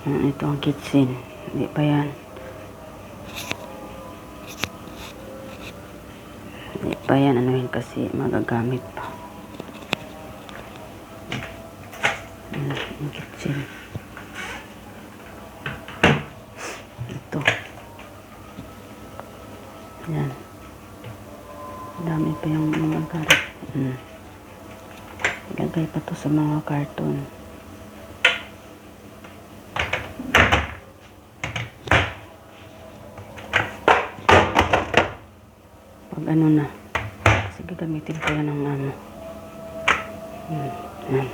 Ito ang kitchen. Hindi pa yan. Hindi pa yan. Anuhin kasi magagamit pa. Ang kitchen. Ito. Yan. Dami pa yung mga gamit. Ilagay pa to sa mga karton. Pag ano na. Kasi gagamitin ko yan ng ano. Yan.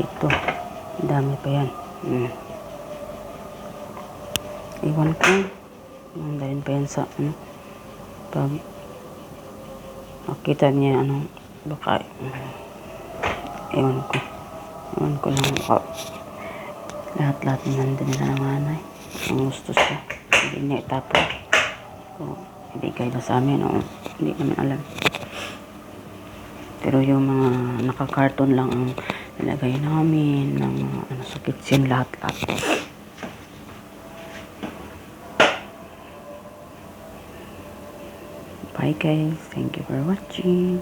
Ito. Dami pa yan. Iwan ko. Dahil pa yan sa ano. Pag makita niya ano. Baka iwan ko lang lahat-lahat nandun nila ng nanay. Ang gusto siya. Hindi niya itapon. So, ibigay ba sa amin o hindi naman alam. Pero yung mga naka-carton lang ang nilagay namin ng ano sa kitchen lahat-lahat. Bye guys. Thank you for watching.